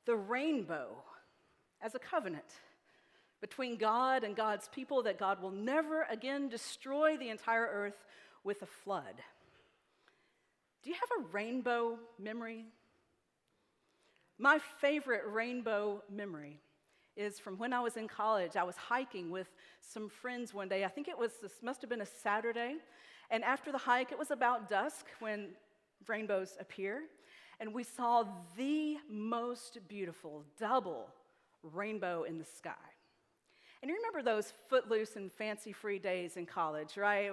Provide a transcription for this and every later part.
the rainbow as a covenant between God and God's people that God will never again destroy the entire earth with a flood. Do you have a rainbow memory? My favorite rainbow memory is from when I was in college. I was hiking with some friends one day. I think this must have been a Saturday. And after the hike, it was about dusk when rainbows appear. And we saw the most beautiful double rainbow in the sky. And you remember those footloose and fancy-free days in college, right?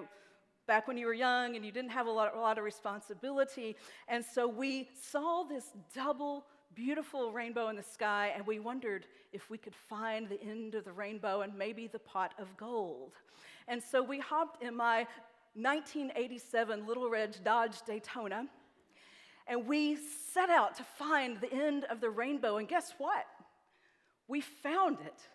Back when you were young and you didn't have a lot of responsibility. And so we saw this double beautiful rainbow in the sky, and we wondered if we could find the end of the rainbow and maybe the pot of gold. And so we hopped in my 1987 Little Red Dodge Daytona, and we set out to find the end of the rainbow. And guess what? We found it.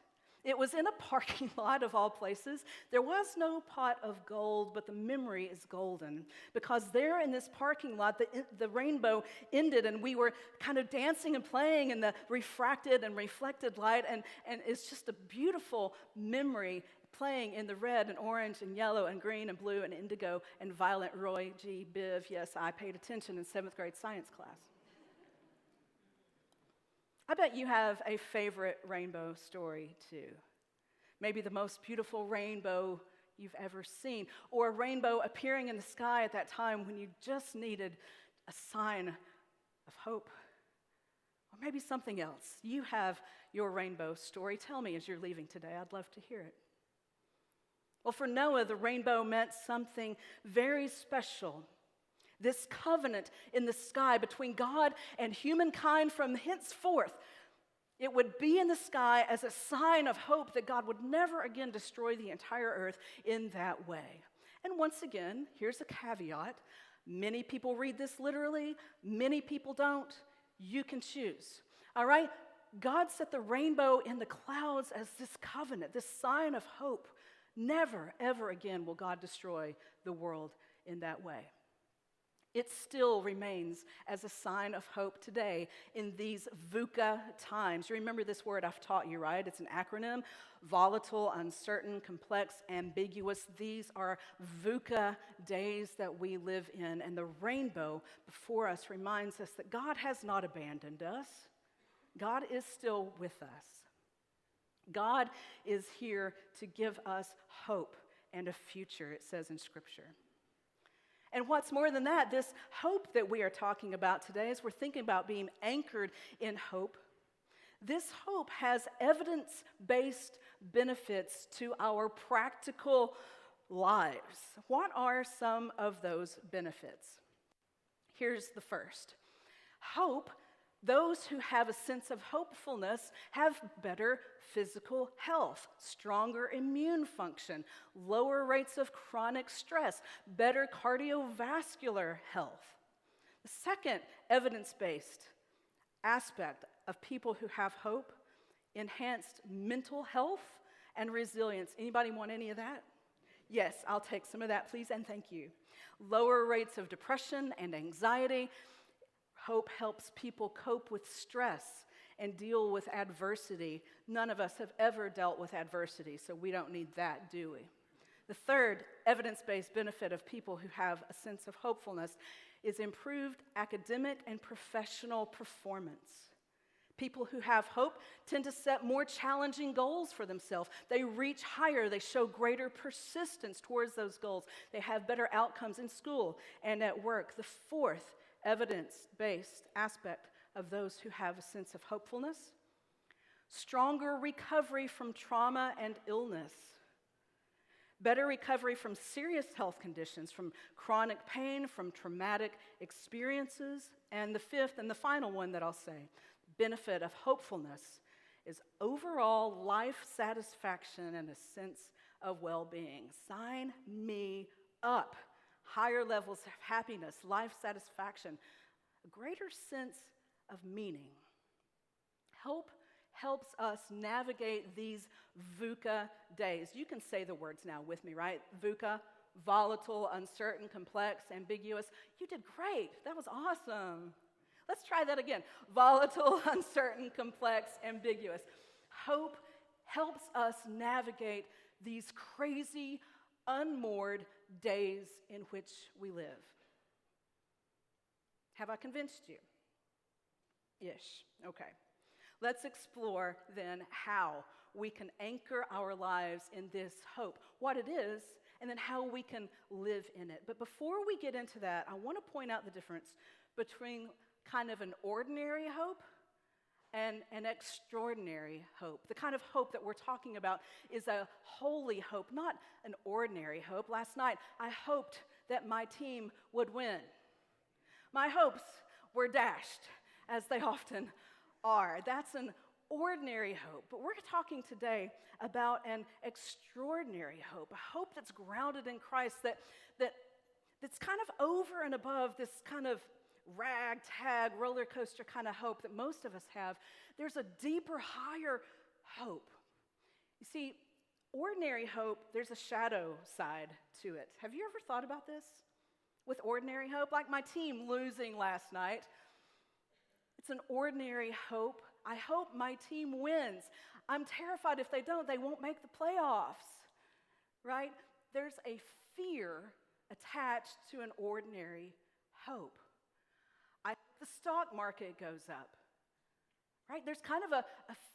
It was in a parking lot of all places. There was no pot of gold, but the memory is golden. Because there in this parking lot, the rainbow ended, and we were kind of dancing and playing in the refracted and reflected light, and it's just a beautiful memory playing in the red and orange and yellow and green and blue and indigo and violet. Roy G. Biv, yes, I paid attention in 7th grade science class. I bet you have a favorite rainbow story too. Maybe the most beautiful rainbow you've ever seen, or a rainbow appearing in the sky at that time when you just needed a sign of hope. Or maybe something else. You have your rainbow story. Tell me as you're leaving today. I'd love to hear it. Well, for Noah, the rainbow meant something very special. This covenant in the sky between God and humankind from henceforth. It would be in the sky as a sign of hope that God would never again destroy the entire earth in that way. And once again, here's a caveat. Many people read this literally, many people don't. You can choose. All right? God set the rainbow in the clouds as this covenant, this sign of hope. Never, ever again will God destroy the world in that way. It still remains as a sign of hope today in these VUCA times. You remember this word I've taught you, right? It's an acronym: volatile, uncertain, complex, ambiguous. These are VUCA days that we live in, and the rainbow before us reminds us that God has not abandoned us. God is still with us. God is here to give us hope and a future, it says in Scripture. And what's more than that, this hope that we are talking about today, as we're thinking about being anchored in hope, this hope has evidence-based benefits to our practical lives. What are some of those benefits? Here's the first. Hope, those who have a sense of hopefulness have better physical health, stronger immune function, lower rates of chronic stress, better cardiovascular health. The second evidence-based aspect of people who have hope, enhanced mental health and resilience. Anybody want any of that? Yes, I'll take some of that, please, and thank you. Lower rates of depression and anxiety. Hope helps people cope with stress and deal with adversity. None of us have ever dealt with adversity, so we don't need that, do we? The third evidence-based benefit of people who have a sense of hopefulness is improved academic and professional performance. People who have hope tend to set more challenging goals for themselves. They reach higher. They show greater persistence towards those goals. They have better outcomes in school and at work. The fourth evidence-based aspect of those who have a sense of hopefulness: stronger recovery from trauma and illness, better recovery from serious health conditions, from chronic pain, from traumatic experiences. And the fifth and the final one that I'll say, benefit of hopefulness, is overall life satisfaction and a sense of well-being. Sign me up. Higher levels of happiness, life satisfaction, a greater sense of meaning. Hope helps us navigate these VUCA days. You can say the words now with me, right? VUCA, volatile, uncertain, complex, ambiguous. You did great. That was awesome. Let's try that again. Volatile, uncertain, complex, ambiguous. Hope helps us navigate these crazy, unmoored days in which we live. Have I convinced you? Ish. Okay. Let's explore then how we can anchor our lives in this hope, what it is, and then how we can live in it. But before we get into that, I want to point out the difference between kind of an ordinary hope and an extraordinary hope. The kind of hope that we're talking about is a holy hope, not an ordinary hope. Last night, I hoped that my team would win. My hopes were dashed, as they often are. That's an ordinary hope. But we're talking today about an extraordinary hope, a hope that's grounded in Christ, that's kind of over and above this kind of ragtag roller coaster kind of hope that most of us have. There's a deeper, higher hope. You see, ordinary hope, there's a shadow side to it. Have you ever thought about this with ordinary hope? Like my team losing last night. It's an ordinary hope. I hope my team wins. I'm terrified if they don't, they won't make the playoffs, right? There's a fear attached to an ordinary hope. I hope the stock market goes up, right? There's kind of a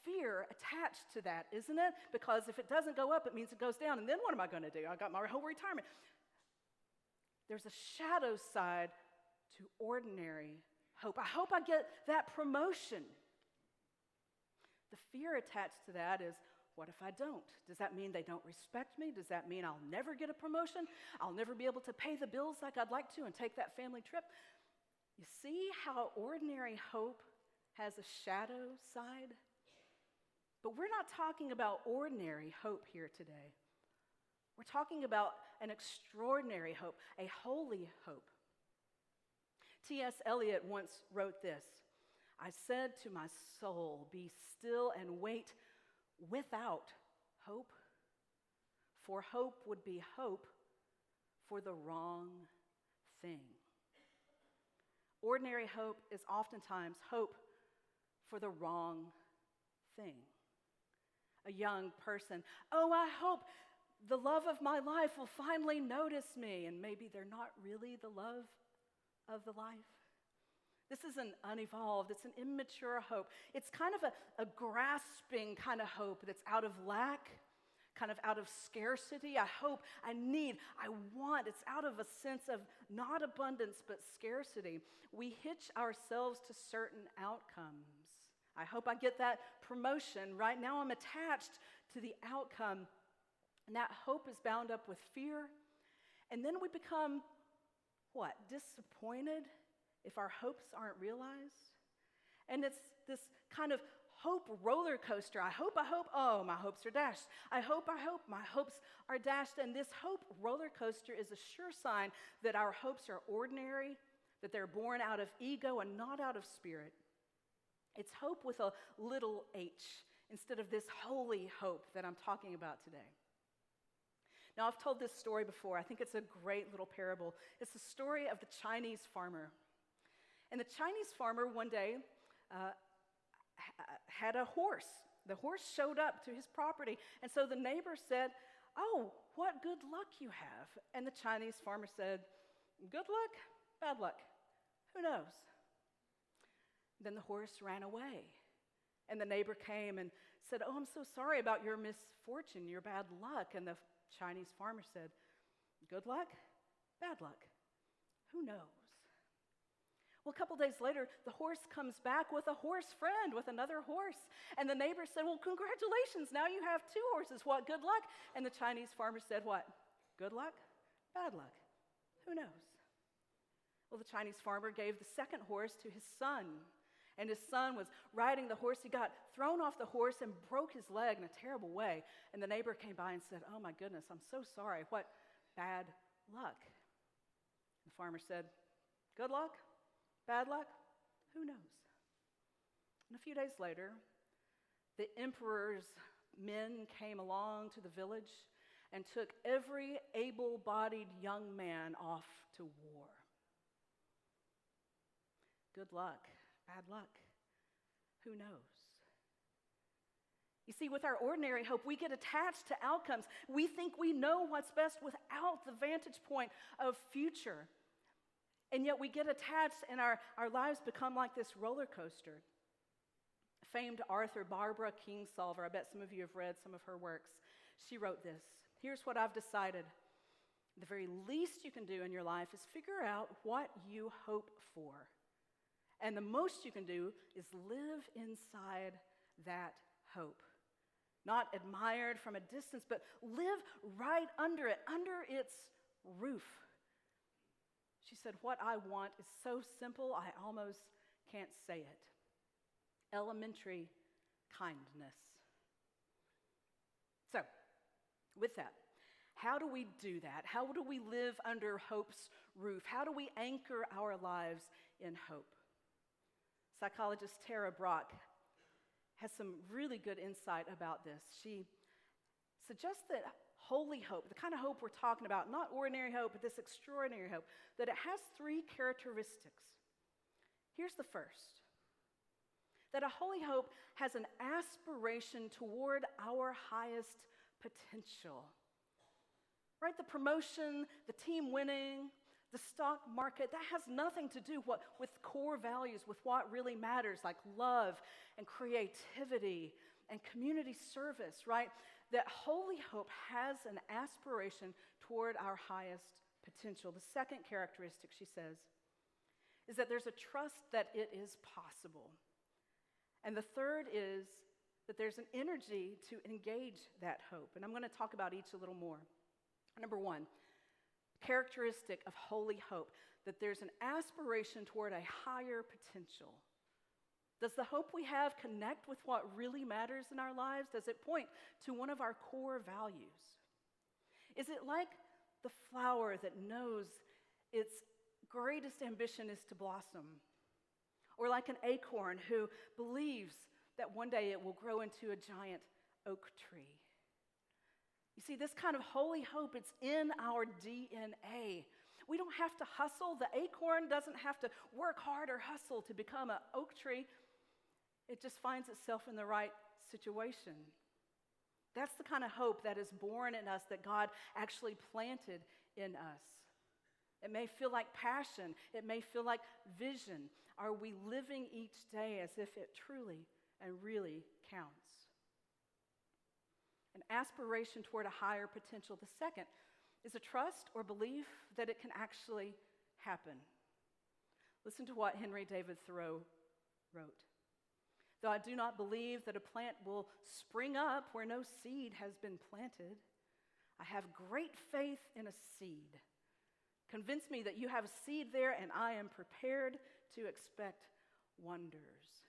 fear attached to that, isn't it? Because if it doesn't go up, it means it goes down. And then what am I going to do? I got my whole retirement. There's a shadow side to ordinary hope. I hope I get that promotion. The fear attached to that is, what if I don't? Does that mean they don't respect me? Does that mean I'll never get a promotion? I'll never be able to pay the bills like I'd like to and take that family trip? You see how ordinary hope has a shadow side? But we're not talking about ordinary hope here today. We're talking about an extraordinary hope, a holy hope. T.S. Eliot once wrote this: I said to my soul, be still and wait without hope, for hope would be hope for the wrong thing. Ordinary hope is oftentimes hope for the wrong thing. A young person, oh, I hope the love of my life will finally notice me, and maybe they're not really the love of the life. This is an unevolved, it's an immature hope. It's kind of a grasping kind of hope that's out of lack, kind of out of scarcity. I hope, I need, I want. It's out of a sense of not abundance, but scarcity. We hitch ourselves to certain outcomes. I hope I get that promotion. Right now I'm attached to the outcome. And that hope is bound up with fear. And then we become, what, disappointed if our hopes aren't realized? And it's this kind of hope roller coaster. I hope, oh, my hopes are dashed. I hope, my hopes are dashed. And this hope roller coaster is a sure sign that our hopes are ordinary, that they're born out of ego and not out of spirit. It's hope with a little h instead of this holy hope that I'm talking about today. Now, I've told this story before. I think it's a great little parable. It's the story of the Chinese farmer. And the Chinese farmer one day had a horse. The horse showed up to his property. And so the neighbor said, oh, what good luck you have. And the Chinese farmer said, good luck, bad luck, who knows? Then the horse ran away. And the neighbor came and said, oh, I'm so sorry about your misfortune, your bad luck. And the Chinese farmer said, good luck, bad luck, who knows? Well, a couple days later, the horse comes back with a horse friend, with another horse. And the neighbor said, well, congratulations, now you have two horses. What, good luck? And the Chinese farmer said, what? Good luck? Bad luck? Who knows? Well, the Chinese farmer gave the second horse to his son. And his son was riding the horse. He got thrown off the horse and broke his leg in a terrible way. And the neighbor came by and said, oh, my goodness, I'm so sorry. What bad luck? The farmer said, good luck? Bad luck? Who knows? And a few days later, the emperor's men came along to the village and took every able-bodied young man off to war. Good luck, bad luck. Who knows? You see, with our ordinary hope, we get attached to outcomes. We think we know what's best without the vantage point of future. And yet we get attached and our lives become like this roller coaster. Famed author Barbara Kingsolver, I bet some of you have read some of her works. She wrote this: "Here's what I've decided. The very least you can do in your life is figure out what you hope for. And the most you can do is live inside that hope. Not admired from a distance, but live right under it, under its roof." She said, "What I want is so simple, I almost can't say it. Elementary kindness." So, with that, how do we do that? How do we live under hope's roof? How do we anchor our lives in hope? Psychologist Tara Brach has some really good insight about this. She suggests that holy hope, the kind of hope we're talking about, not ordinary hope, but this extraordinary hope, that it has three characteristics. Here's the first: that a holy hope has an aspiration toward our highest potential. Right? The promotion, the team winning, the stock market, that has nothing to do with core values, with what really matters, like love and creativity and community service, right? That holy hope has an aspiration toward our highest potential. The second characteristic, she says, is that there's a trust that it is possible. And the third is that there's an energy to engage that hope. And I'm going to talk about each a little more. Number one, characteristic of holy hope, that there's an aspiration toward a higher potential. Does the hope we have connect with what really matters in our lives? Does it point to one of our core values? Is it like the flower that knows its greatest ambition is to blossom? Or like an acorn who believes that one day it will grow into a giant oak tree? You see, this kind of holy hope, it's in our DNA. We don't have to hustle. The acorn doesn't have to work hard or hustle to become an oak tree. It just finds itself in the right situation. That's the kind of hope that is born in us, that God actually planted in us. It may feel like passion. It may feel like vision. Are we living each day as if it truly and really counts? An aspiration toward a higher potential. The second is a trust or belief that it can actually happen. Listen to what Henry David Thoreau wrote. "Though I do not believe that a plant will spring up where no seed has been planted, I have great faith in a seed. Convince me that you have a seed there, and I am prepared to expect wonders."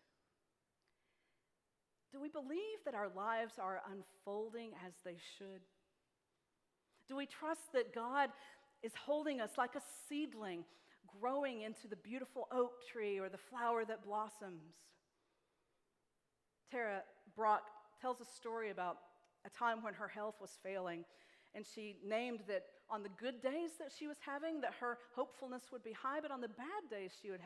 Do we believe that our lives are unfolding as they should? Do we trust that God is holding us like a seedling, growing into the beautiful oak tree or the flower that blossoms? Tara Brach tells a story about a time when her health was failing, and she named that on the good days that she was having, that her hopefulness would be high, but on the bad days she would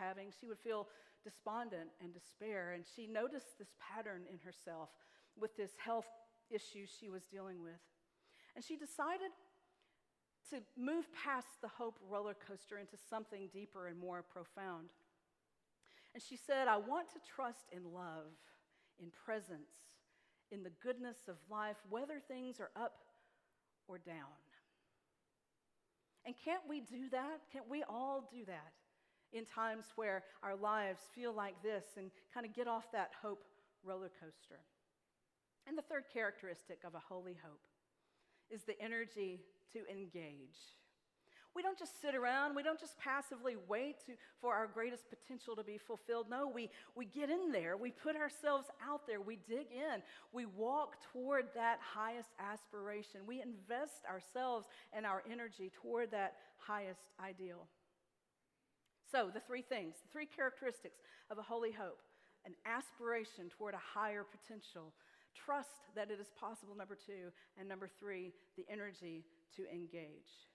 feel despondent and despair. And she noticed this pattern in herself with this health issue she was dealing with. And she decided to move past the hope roller coaster into something deeper and more profound. And she said, "I want to trust in love, in presence, in the goodness of life, whether things are up or down." And can't we do that? Can't we all do that in times where our lives feel like this and kind of get off that hope roller coaster? And the third characteristic of a holy hope is the energy to engage. We don't just sit around. We don't just passively wait for our greatest potential to be fulfilled. No, we get in there. We put ourselves out there. We dig in. We walk toward that highest aspiration. We invest ourselves and our energy toward that highest ideal. So the three things, the three characteristics of a holy hope: an aspiration toward a higher potential, trust that it is possible, number two, and number three, the energy to engage.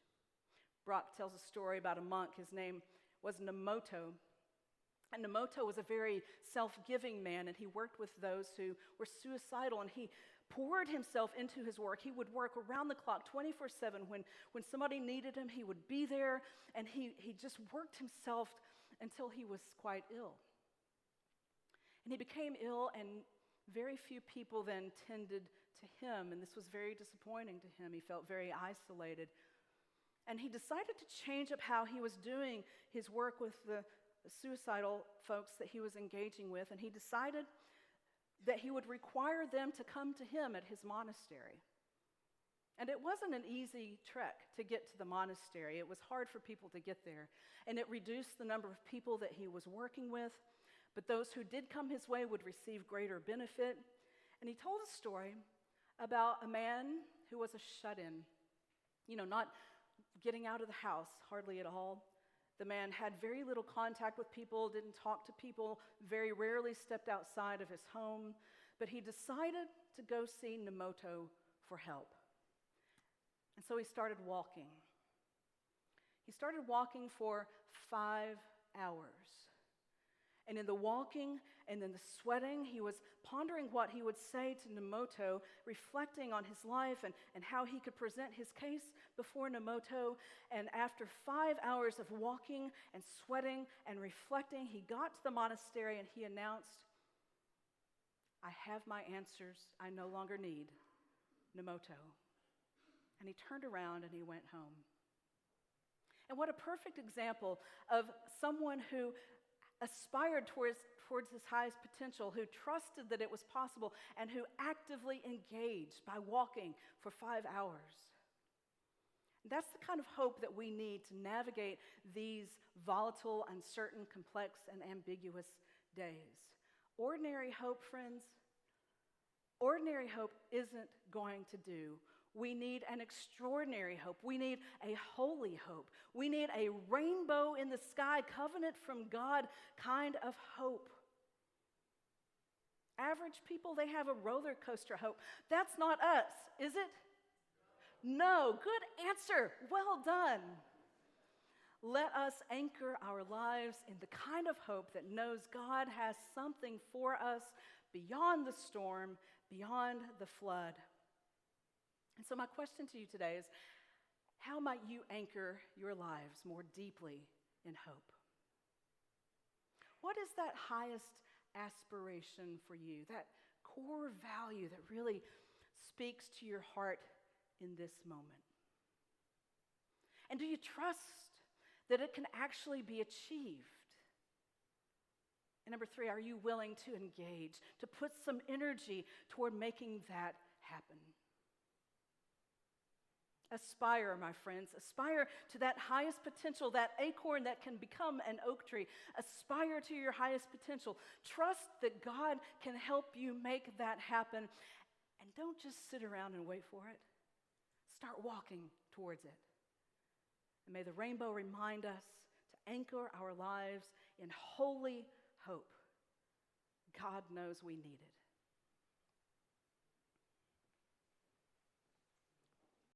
Brach tells a story about a monk. His name was Nomoto. And Nomoto was a very self-giving man, and he worked with those who were suicidal, and he poured himself into his work. He would work around the clock, 24/7. When somebody needed him, he would be there, and he just worked himself until he was quite ill. And he became ill, and very few people then tended to him, and this was very disappointing to him. He felt very isolated. And he decided to change up how he was doing his work with the suicidal folks that he was engaging with, and he decided that he would require them to come to him at his monastery. And it wasn't an easy trek to get to the monastery. It was hard for people to get there, and it reduced the number of people that he was working with, but those who did come his way would receive greater benefit. And he told a story about a man who was a shut-in, not getting out of the house hardly at all. The man had very little contact with people, didn't talk to people, very rarely stepped outside of his home, but he decided to go see Nomoto for help. And so he started walking. He started walking for 5 hours. And in the walking and in the sweating, he was pondering what he would say to Nomoto, reflecting on his life and how he could present his case before Nomoto. And after 5 hours of walking and sweating and reflecting, he got to the monastery and he announced, "I have my answers. I no longer need Nomoto." And he turned around and he went home. And what a perfect example of someone who aspired towards his highest potential, who trusted that it was possible, and who actively engaged by walking for 5 hours. That's the kind of hope that we need to navigate these volatile, uncertain, complex, and ambiguous days. Ordinary hope, friends, ordinary hope isn't going to do. We need an extraordinary hope. We need a holy hope. We need a rainbow in the sky, covenant from God kind of hope. Average people, they have a roller coaster hope. That's not us, is it? No. Good answer. Well done. Let us anchor our lives in the kind of hope that knows God has something for us beyond the storm, beyond the flood. And so my question to you today is, how might you anchor your lives more deeply in hope? What is that highest aspiration for you, that core value that really speaks to your heart in this moment? And do you trust that it can actually be achieved? And number 3, are you willing to engage, to put some energy toward making that happen? Aspire, my friends. Aspire to that highest potential, that acorn that can become an oak tree. Aspire to your highest potential. Trust that God can help you make that happen. And don't just sit around and wait for it. Start walking towards it. And may the rainbow remind us to anchor our lives in holy hope. God knows we need it.